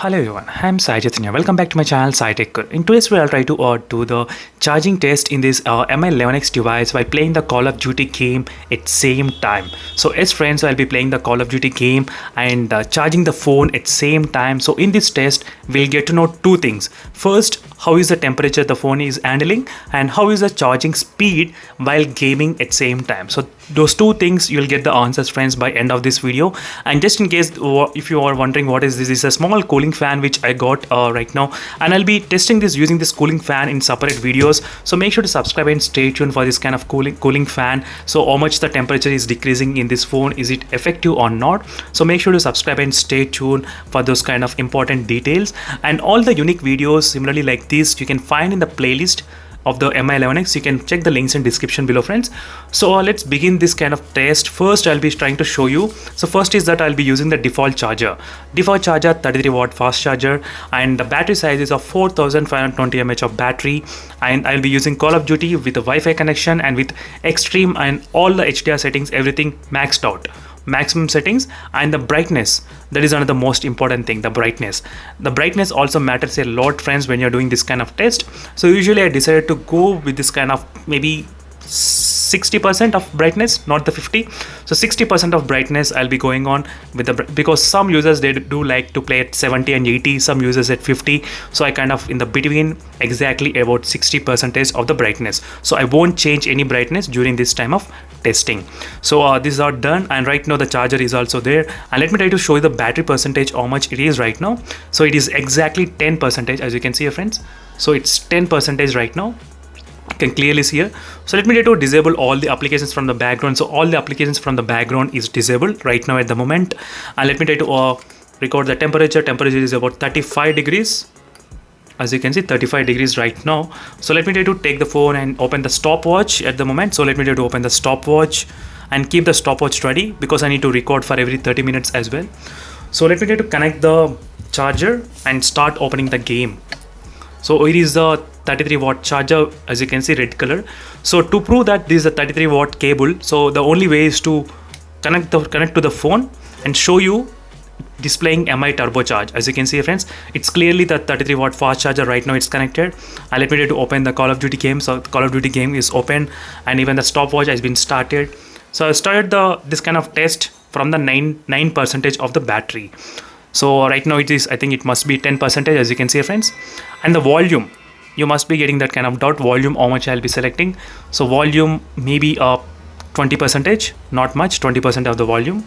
Hello everyone, I'm Sai Chaitanya. Welcome back to my channel Sai Tech. In today's video, I'll try to do the charging test in this MI11X device while playing the Call of Duty game at same time. So as friends, I'll be playing the Call of Duty game and charging the phone at same time. So in this test, we'll get to know two things. First, how is the temperature the phone is handling, and how is the charging speed while gaming at same time. So those two things you'll get the answers, friends, by end of this video. And just in case if you are wondering what is this, is a small cooling fan which I got right now, and I'll be testing this using this cooling fan in separate videos. So make sure to subscribe and stay tuned for this kind of cooling fan. So how much the temperature is decreasing in this phone, is it effective or not? So make sure to subscribe and stay tuned for those kind of important details. And all the unique videos similarly like this you can find in the playlist of the MI11X. You can check the links in description below, friends. So let's begin this kind of test. First, I'll be trying to show you. So first is that I'll be using the default charger 33 watt fast charger, and the battery size is of 4520 mAh of battery. And I'll be using Call of Duty with the Wi-Fi connection and with extreme and all the HDR settings, everything maxed out, maximum settings. And the brightness, that is another most important thing, the brightness also matters a lot, friends, when you're doing this kind of test. So usually I decided to go with this kind of maybe 60% of brightness, not the 50. So 60% of brightness I'll be going on with the, because some users they do like to play at 70 and 80, some users at 50. So I kind of in the between, exactly about 60% of the brightness. So I won't change any brightness during this time of testing. So these are done, and right now the charger is also there. And let me try to show you the battery percentage, how much it is right now. So it is exactly 10%, as you can see here, friends. So it's 10% right now. You can clearly see here. So let me try to disable all the applications from the background. So all the applications from the background is disabled right now at the moment. And let me try to record the temperature. Temperature is about 35 degrees. As you can see, 35 degrees right now. So let me try to take the phone and open the stopwatch at the moment. So let me try to open the stopwatch and keep the stopwatch ready, because I need to record for every 30 minutes as well. So let me try to connect the charger and start opening the game. So it is the 33 watt charger, as you can see, red color. So to prove that this is a 33 watt cable, so the only way is to connect to the phone and show you displaying MI turbocharge. As you can see, friends, it's clearly the 33 watt fast charger right now. It's connected. And let me try to open the Call of Duty game. So the Call of Duty game is open, and even the stopwatch has been started. So I started this kind of test from the 9% of the battery. So right now it is, I think it must be 10%, as you can see, friends. And the volume, you must be getting that kind of doubt. Volume, how much I'll be selecting. So volume maybe 20%, not much, 20% of the volume.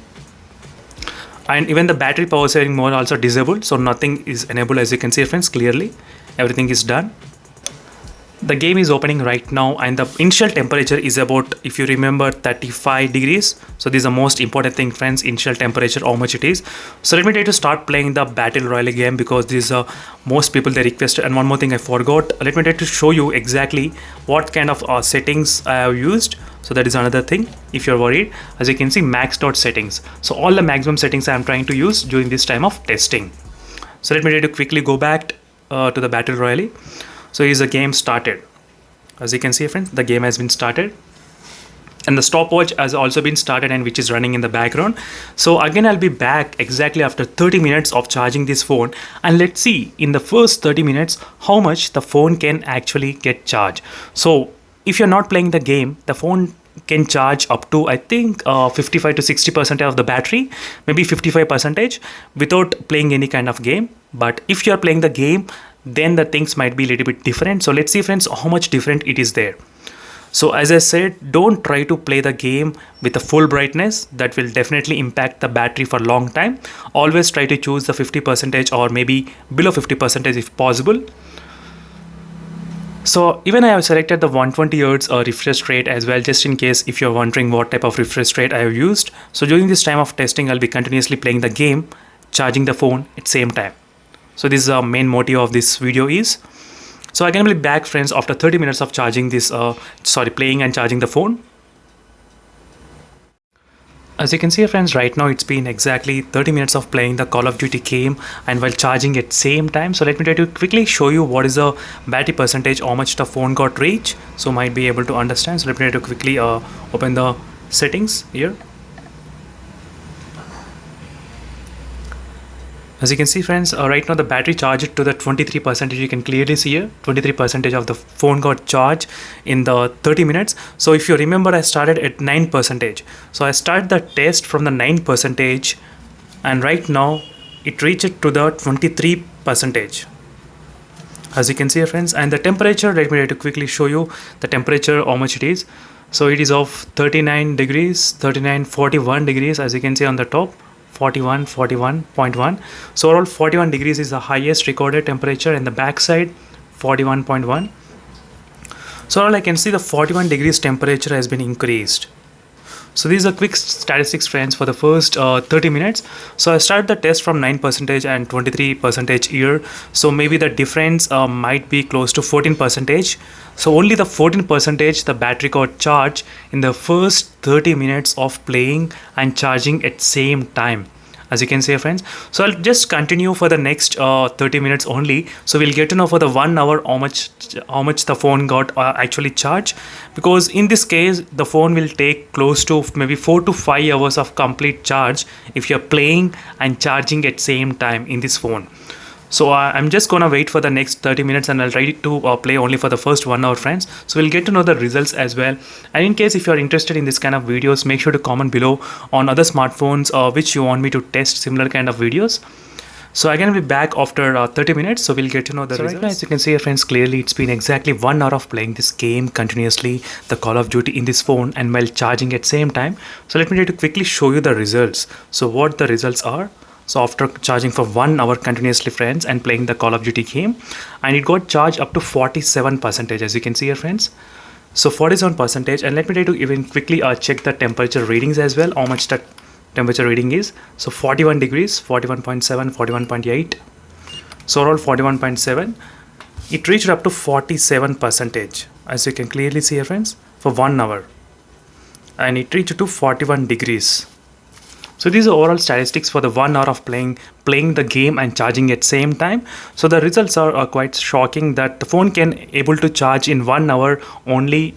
And even the battery power saving mode also disabled, so nothing is enabled, as you can see, friends. Clearly everything is done. The game is opening right now, and the initial temperature is about, if you remember, 35 degrees. So this is the most important thing, friends, initial temperature, how much it is. So let me try to start playing the Battle Royale game, because this is most people they requested. And one more thing I forgot, let me try to show you exactly what kind of settings I have used. So that is another thing, if you're worried. As you can see, maxed out settings. So all the maximum settings I am trying to use during this time of testing. So let me try to quickly go back to the Battle Royale. So is the game started. As you can see, friends, the game has been started, and the stopwatch has also been started, and which is running in the background. So again, I'll be back exactly after 30 minutes of charging this phone, and let's see in the first 30 minutes how much the phone can actually get charged. So if you're not playing the game, the phone can charge up to, I think, 55 to 60% of the battery, maybe 55% without playing any kind of game. But if you're playing the game, then the things might be a little bit different. So let's see, friends, how much different it is there. So as I said, don't try to play the game with the full brightness. That will definitely impact the battery for a long time. Always try to choose the 50% or maybe below 50% if possible. So even I have selected the 120 Hz refresh rate as well, just in case if you're wondering what type of refresh rate I have used. So during this time of testing, I'll be continuously playing the game, charging the phone at same time. So this is the main motive of this video is. So again, I'll be back, friends, after 30 minutes of charging this, playing and charging the phone. As you can see, friends, right now it's been exactly 30 minutes of playing the Call of Duty game and while charging at same time. So let me try to quickly show you what is the battery percentage, how much the phone got reach. So might be able to understand. So let me try to quickly open the settings here. As you can see friends, right now the battery charged to the 23%. You can clearly see here 23% of the phone got charged in the 30 minutes. So if you remember, I started at 9%. So I started the test from the 9%, and right now it reached to the 23%. As you can see friends, and the temperature, let me try to quickly show you the temperature, how much it is. So it is of 39 degrees, 41 degrees, as you can see on the top. 41.1. So overall 41 degrees is the highest recorded temperature, and the back side 41.1. So overall I can see the 41 degrees temperature has been increased. So these are quick statistics friends for the first 30 minutes. So I started the test from 9% and 23% here. So maybe the difference might be close to 14%. So only the 14% the battery got charged in the first 30 minutes of playing and charging at same time, as you can see friends. So I'll just continue for the next 30 minutes only. So we'll get to know for the 1 hour how much the phone got actually charged, because in this case the phone will take close to maybe 4 to 5 hours of complete charge if you're playing and charging at same time in this phone. So I'm just gonna wait for the next 30 minutes, and I'll try to play only for the first 1 hour friends. So we'll get to know the results as well. And in case if you're interested in this kind of videos, make sure to comment below on other smartphones which you want me to test similar kind of videos. So I'm gonna be back after 30 minutes, so we'll get to know the results. Right now, as you can see friends, clearly it's been exactly 1 hour of playing this game continuously, the Call of Duty in this phone, and while charging at same time. So let me try to quickly show you the results. So what the results are. So after charging for 1 hour continuously friends and playing the Call of Duty game, and it got charged up to 47%, as you can see here friends. So 47%, and let me try to even quickly check the temperature readings as well, how much that temperature reading is. So 41 degrees, 41.7, 41.8. So overall 41.7. It reached up to 47%, as you can clearly see here friends, for 1 hour, and it reached to 41 degrees. So these are overall statistics for the 1 hour of playing the game and charging at same time. So the results are quite shocking, that the phone can able to charge in 1 hour only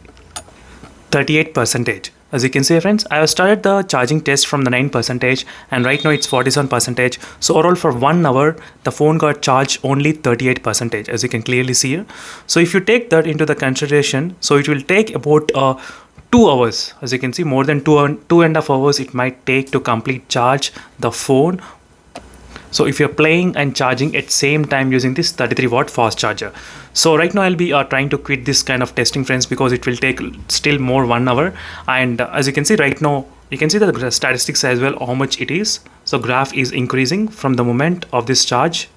38%. As you can see friends, I have started the charging test from the 9%, and right now it's 47%. So overall for 1 hour the phone got charged only 38%, as you can clearly see here. So if you take that into the consideration, so it will take about 2 hours, as you can see, more than 2.5 hours it might take to complete charge the phone. So if you're playing and charging at same time using this 33 watt fast charger. So right now I'll be trying to quit this kind of testing friends, because it will take still more 1 hour. And as you can see right now, you can see the statistics as well, how much it is. So graph is increasing from the moment of this charge,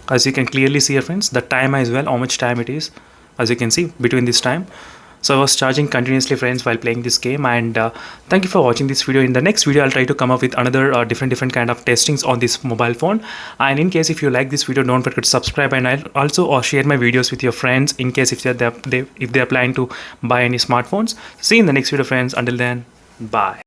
as you can clearly see here friends. The time as well, how much time it is, as you can see between this time. So I was charging continuously friends while playing this game, and thank you for watching this video. In the next video I'll try to come up with another different kind of testings on this mobile phone. And in case if you like this video, don't forget to subscribe, and I'll also share my videos with your friends in case if they're planning to buy any smartphones. See you in the next video friends. Until then, bye.